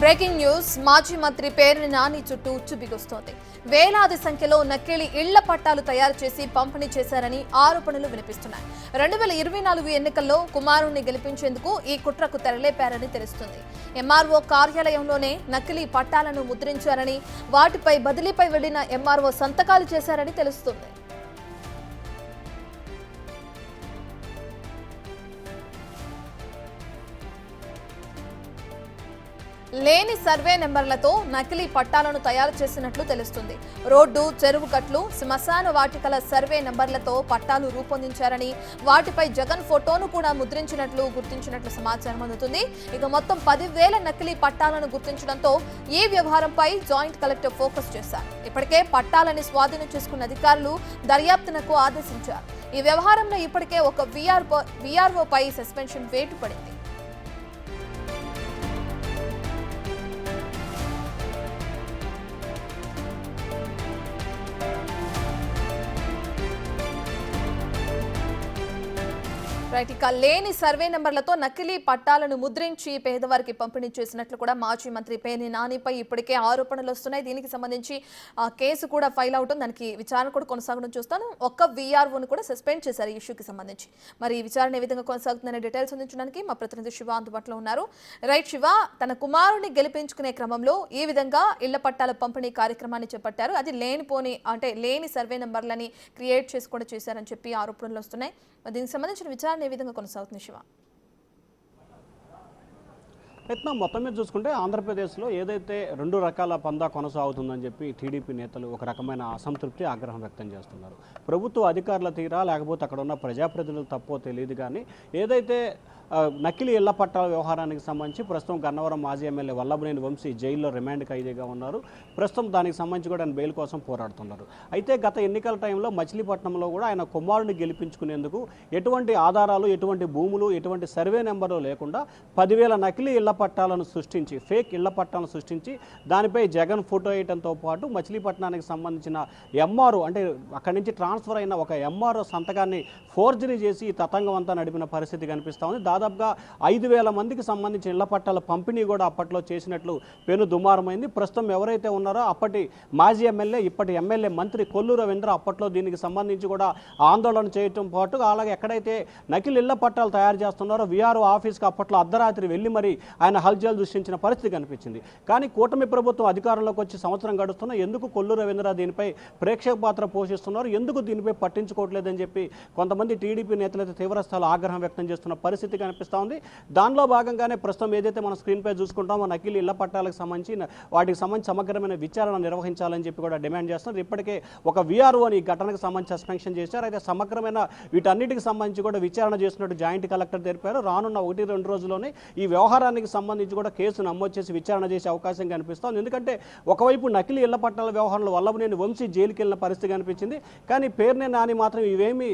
Breaking news మాజీ మంత్రి పేర్ని నాని చుట్టూ ఉచ్చుబిగుస్తోంది. వేలాది సంఖ్యలో నకిలీ ఇళ్ల పట్టాలు తయారు చేసి పంపిణీ చేశారని ఆరోపణలు వినిపిస్తున్నాయి. 2024 ఎన్నికల్లో కుమారుణ్ణి గెలిపించేందుకు ఈ కుట్రకు తెరలేపారని తెలుస్తుంది. ఎంఆర్ఓ కార్యాలయంలోనే నకిలీ పట్టాలను ముద్రించారని, వాటిపై బదిలీపై వెళ్లిన ఎంఆర్ఓ సంతకాలు చేశారని తెలుస్తుంది. లేని సర్వే నెంబర్లతో నకిలీ పట్టాలను తయారు చేసినట్లు తెలుస్తుంది. రోడ్డు, చెరువు కట్లు, శ్మశాన వాటికల సర్వే నెంబర్లతో పట్టాలు రూపొందించారని, వాటిపై జగన్ ఫోటోను కూడా గుర్తించినట్లు సమాచారం అందుతుంది. ఇక మొత్తం 10,000 నకిలీ పట్టాలను గుర్తించడంతో ఈ వ్యవహారంపై జాయింట్ కలెక్టర్ ఫోకస్ చేశారు. ఇప్పటికే పట్టాలని స్వాధీనం చేసుకున్న అధికారులు దర్యాప్తునకు ఆదేశించారు. ఈ వ్యవహారంలో ఇప్పటికే ఒక వీఆర్ఓపై సస్పెన్షన్ వేటు పడింది. ఇక లేని సర్వే నెంబర్లతో నకిలీ పట్టాలను ముద్రించి పేదవారికి పంపిణీ చేసినట్లు కూడా మాజీ మంత్రి పేర్ని నానిపై ఇప్పటికే ఆరోపణలు వస్తున్నాయి. దీనికి సంబంధించి కేసు కూడా ఫైల్ అవడం, దానికి విచారణ కూడా కొనసాగడం చూస్తాను. ఒక్క వీఆర్ఓను కూడా సస్పెండ్ చేశారు ఈ ఇష్యూకి సంబంధించి. మరి ఈ విచారణ ఏ విధంగా కొనసాగుతుందనే డీటెయిల్స్ అందించడానికి మా ప్రతినిధి శివ అందుబాటులో ఉన్నారు. రైట్ శివ, తన కుమారుని గెలిపించుకునే క్రమంలో ఈ విధంగా ఇళ్ల పట్టాల పంపిణీ కార్యక్రమాన్ని చేపట్టారు. అది లేని సర్వే నెంబర్లని క్రియేట్ చేసుకొని చేశారని చెప్పి ఆరోపణలు వస్తున్నాయి. దీనికి సంబంధించిన విచారణ ఏ విధంగా కొనసాగుతుంది శివ? ప్రయత్నం మొత్తం మీద చూసుకుంటే ఆంధ్రప్రదేశ్లో ఏదైతే 2 రకాల పందా కొనసాగుతుందని చెప్పి టీడీపీ నేతలు ఒక రకమైన అసంతృప్తి, ఆగ్రహం వ్యక్తం చేస్తున్నారు. ప్రభుత్వ అధికారుల తీరా లేకపోతే అక్కడ ఉన్న ప్రజాప్రతినిధులు తప్పో తెలియదు కానీ ఏదైతే నకిలీ ఇళ్ల పట్టాల వ్యవహారానికి సంబంధించి ప్రస్తుతం గన్నవరం మాజీ ఎమ్మెల్యే వల్లభనేని వంశీ జైల్లో రిమాండ్ ఖైదీగా ఉన్నారు. ప్రస్తుతం దానికి సంబంధించి కూడా ఆయన బెయిల్ కోసం పోరాడుతున్నారు. అయితే గత ఎన్నికల టైంలో మచిలీపట్నంలో కూడా ఆయన కుమారుని గెలిపించుకునేందుకు ఎటువంటి ఆధారాలు, ఎటువంటి భూములు, ఎటువంటి సర్వే నెంబర్లు లేకుండా 10,000 నకిలీ ఇళ్ల పట్టాలను సృష్టించి, ఫేక్ ఇళ్ల పట్టాలను సృష్టించి దానిపై జగన్ ఫోటో వేయడంతో పాటు మచిలీపట్నానికి సంబంధించిన ఎంఆర్ఓ, అంటే అక్కడి నుంచి ట్రాన్స్ఫర్ అయిన ఒక ఎంఆర్ఓ సంతకాన్ని ఫోర్జరీ చేసి ఈ తతంగం అంతా నడిపిన పరిస్థితి కనిపిస్తూ ఉంది. దాదాపుగా 5,000 మందికి సంబంధించిన ఇళ్ల పట్టాల పంపిణీ కూడా అప్పట్లో చేసినట్లు పెను దుమారమైంది. ప్రస్తుతం ఎవరైతే ఉన్నారో అప్పటి మాజీ ఎమ్మెల్యే, ఇప్పటి ఎమ్మెల్యే మంత్రి కొల్లు రవీంద్ర అప్పట్లో దీనికి సంబంధించి కూడా ఆందోళన చేయటం పాటు అలాగే ఎక్కడైతే నకిలీ ఇళ్ల పట్టాలు తయారు చేస్తున్నారో వీఆర్ఓ ఆఫీస్కి అప్పట్లో అర్ధరాత్రి వెళ్ళి మరి ఆయన హల్చల్ సృష్టించిన పరిస్థితి కనిపించింది. కానీ కూటమి ప్రభుత్వం అధికారంలోకి వచ్చి సంవత్సరం గడుస్తున్నా ఎందుకు కొల్లు రవీంద్ర దీనిపై ప్రేక్షక పాత్ర పోషిస్తున్నారు, ఎందుకు దీనిపై పట్టించుకోవట్లేదని చెప్పి కొంతమంది టీడీపీ నేతలైతే తీవ్రస్థాయిలో ఆగ్రహం వ్యక్తం చేస్తున్న పరిస్థితి కనిపిస్తూ ఉంది. దానిలో భాగంగానే ప్రస్తుతం ఏదైతే మనం స్క్రీన్పై చూసుకుంటామో నకిలీ ఇళ్ల పట్టాలకు సంబంధించి వాటికి సంబంధించి సమగ్రమైన విచారణ నిర్వహించాలని చెప్పి కూడా డిమాండ్ చేస్తున్నారు. ఇప్పటికే ఒక వీఆర్ఓని ఈ ఘటనకు సంబంధించి సస్పెన్షన్ చేశారు. అయితే సమగ్రమైన వీటన్నిటికి సంబంధించి కూడా విచారణ చేస్తున్నట్టు జాయింట్ కలెక్టర్ తెలిపారు. రానున్న 1-2 రోజుల్లోనే ఈ వ్యవహారానికి సంబంధించి కూడా కేసు నమోదు చేసి విచారణ చేసే అవకాశం కనిపిస్తోంది. ఎందుకంటే ఒకవైపు నకిలీ ఇళ్ల పట్టాల వ్యవహారంలో వల్లభనేని వంశీ జైలుకి వెళ్ళిన పరిస్థితి కనిపించింది. కానీ పేర్ని నాని మాత్రం ఇవేమీ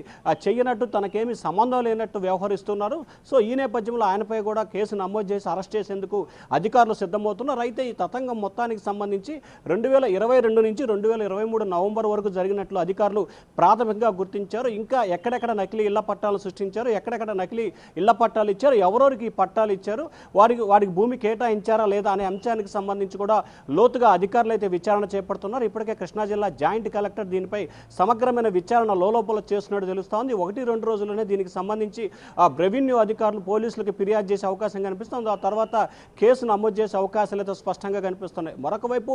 చెయ్యనట్టు, తనకేమీ సంబంధం లేనట్టు వ్యవహరిస్తున్నారు. సో ఈ నేపథ్యంలో ఆయనపై కూడా కేసు నమోదు చేసి అరెస్ట్ చేసేందుకు అధికారులు సిద్ధమవుతున్నారు. అయితే ఈ తతంగం మొత్తానికి సంబంధించి 2022 నుంచి 2023 నవంబర్ వరకు జరిగినట్లు అధికారులు ప్రాథమికంగా గుర్తించారు. ఇంకా ఎక్కడెక్కడ నకిలీ ఇళ్ల పట్టాలు సృష్టించారు, ఎక్కడెక్కడ నకిలీ ఇళ్ల పట్టాలు ఇచ్చారు, ఎవరెవరికి ఈ పట్టాలు ఇచ్చారు, వారికి భూమి కేటాయించారా లేదా అనే అంశానికి సంబంధించి కూడా లోతుగా అధికారులు అయితే విచారణ చేపడుతున్నారు. ఇప్పటికే కృష్ణా జిల్లా జాయింట్ కలెక్టర్ దీనిపై సమగ్రమైన విచారణ లోలోపల చేస్తున్నట్టు తెలుస్తోంది. 1-2 రోజుల్లోనే దీనికి సంబంధించి రెవెన్యూ అధికారులు పోలీసులకు ఫిర్యాదు చేసే అవకాశం కనిపిస్తుంది. ఆ తర్వాత కేసు నమోదు చేసే అవకాశాలు అయితే స్పష్టంగా కనిపిస్తున్నాయి. మరొక వైపు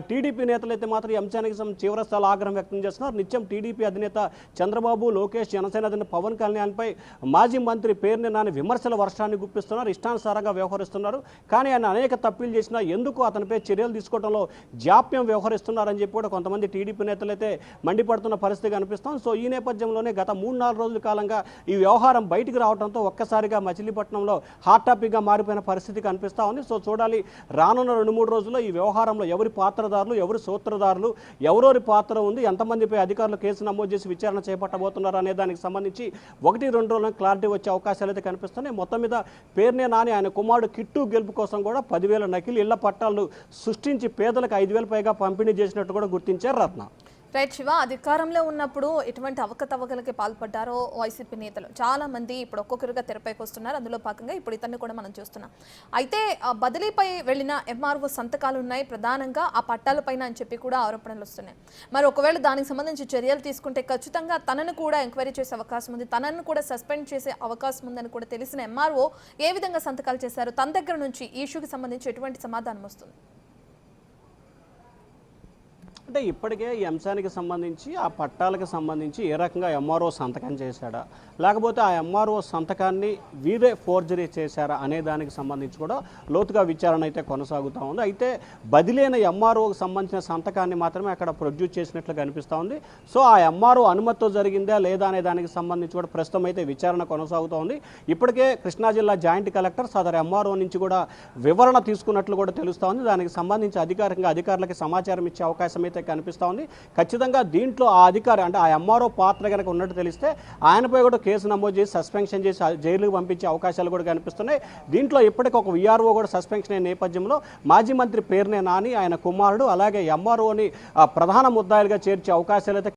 టీడీపీ నేతలైతే మాత్రం ఈ అంశానికి తీవ్రస్థాయిలో ఆగ్రహం వ్యక్తం చేస్తున్నారు. నిత్యం టీడీపీ అధినేత చంద్రబాబు, లోకేష్, జనసేన అధినేత పవన్ కళ్యాణ్పై మాజీ మంత్రి పేర్ని నాని విమర్శల వర్షాన్ని గుప్పిస్తున్నారు, ఇష్టానుసారంగా వ్యవహరిస్తున్నారు. కానీ ఆయన అనేక తప్పులు చేసినా ఎందుకు అతనిపై చర్యలు తీసుకోవడంలో జాప్యం వ్యవహరిస్తున్నారని చెప్పి కూడా కొంతమంది టీడీపీ నేతలైతే మండిపడుతున్న పరిస్థితి కనిపిస్తుంది. సో ఈ నేపథ్యంలోనే గత 3-4 రోజుల కాలంగా ఈ వ్యవహారం బయటికి రావడంతో ఒక్కసారిగా మచిలీపట్నంలో హాట్ టాపిక్గా మారిపోయిన పరిస్థితి కనిపిస్తూ ఉంది. సో చూడాలి రానున్న 2-3 రోజుల్లో ఈ వ్యవహారంలో ఎవరి పాత్రదారులు, ఎవరి సూత్రధారులు, ఎవరెవరి పాత్ర ఉంది, ఎంతమందిపై అధికారులు కేసు నమోదు చేసి విచారణ చేపట్టబోతున్నారు అనే దానికి సంబంధించి 1-2 రోజుల్లో క్లారిటీ వచ్చే అవకాశాలు అయితే కనిపిస్తున్నాయి. మొత్తం మీద పేర్ని నాని ఆయన కుమారుడు కిట్టు గెలుపు కోసం కూడా 10,000 నకిలీ ఇళ్ల పట్టాలు సృష్టించి పేదలకు 5,000 పైగా పంపిణీ చేసినట్టు కూడా గుర్తించారు రత్న. రైట్ శివ, అధికారంలో ఉన్నప్పుడు ఎటువంటి అవకతవకలకి పాల్పడ్డారో వైసీపీ నేతలు చాలా మంది ఇప్పుడు ఒక్కొక్కరుగా తెరపైకి వస్తున్నారు. అందులో భాగంగా ఇప్పుడు ఇతన్ని కూడా మనం చూస్తున్నాం. అయితే ఆ బదిలీపై వెళ్ళిన ఎంఆర్ఓ సంతకాలు ఉన్నాయి ప్రధానంగా ఆ పట్టాలపైన అని చెప్పి కూడా ఆరోపణలు వస్తున్నాయి. మరి ఒకవేళ దానికి సంబంధించి చర్యలు తీసుకుంటే ఖచ్చితంగా తనను కూడా ఎంక్వైరీ చేసే అవకాశం ఉంది, తనను కూడా సస్పెండ్ చేసే అవకాశం ఉందని కూడా తెలిసిన ఎంఆర్ఓ ఏ విధంగా సంతకాలు చేశారు, తన దగ్గర నుంచి ఈ ఇష్యూకి సంబంధించి ఎటువంటి సమాధానం వస్తుంది? అంటే ఇప్పటికే ఈ అంశానికి సంబంధించి ఆ పట్టాలకు సంబంధించి ఏ రకంగా ఎంఆర్ఓ సంతకం చేశాడా, లేకపోతే ఆ ఎంఆర్ఓ సంతకాన్ని వీరే ఫోర్జరీ చేశారా అనే దానికి సంబంధించి కూడా లోతుగా విచారణ అయితే కొనసాగుతూ ఉంది. అయితే బదిలైన ఎంఆర్ఓకి సంబంధించిన సంతకాన్ని మాత్రమే అక్కడ ప్రొడ్యూస్ చేసినట్లు కనిపిస్తూ ఉంది. సో ఆ ఎంఆర్ఓ అనుమతితో జరిగిందా లేదా అనే దానికి సంబంధించి కూడా ప్రస్తుతం అయితే విచారణ కొనసాగుతూ ఉంది. ఇప్పటికే కృష్ణా జిల్లా జాయింట్ కలెక్టర్ సదరు ఎంఆర్ఓ నుంచి కూడా వివరణ తీసుకున్నట్లు కూడా తెలుస్తూ ఉంది. దానికి సంబంధించి అధికారులకి సమాచారం ఇచ్చే అవకాశం అయితే కనిపిస్తూ ఉంది. ఖచ్చితంగా దీంట్లో ఆ అధికారి అంటే ఆ ఎంఆర్ఓ పాత్ర కనుక ఉన్నట్టు తెలిస్తే ఆయనపై కూడా కేసు నమోదు చేసి సస్పెన్షన్ చేసి జైలుకు పంపించే అవకాశాలు కూడా కనిపిస్తున్నాయి. దీంట్లో ఇప్పటికీ ఒక విఆర్ఓ కూడా సస్పెన్షన్ అయిన నేపథ్యంలో మాజీ మంత్రి పేర్నే నాని, ఆయన కుమారుడు, అలాగే ఎంఆర్ఓని ప్రధాన ముద్దాయిలుగా చేర్చే అవకాశాలు అయితే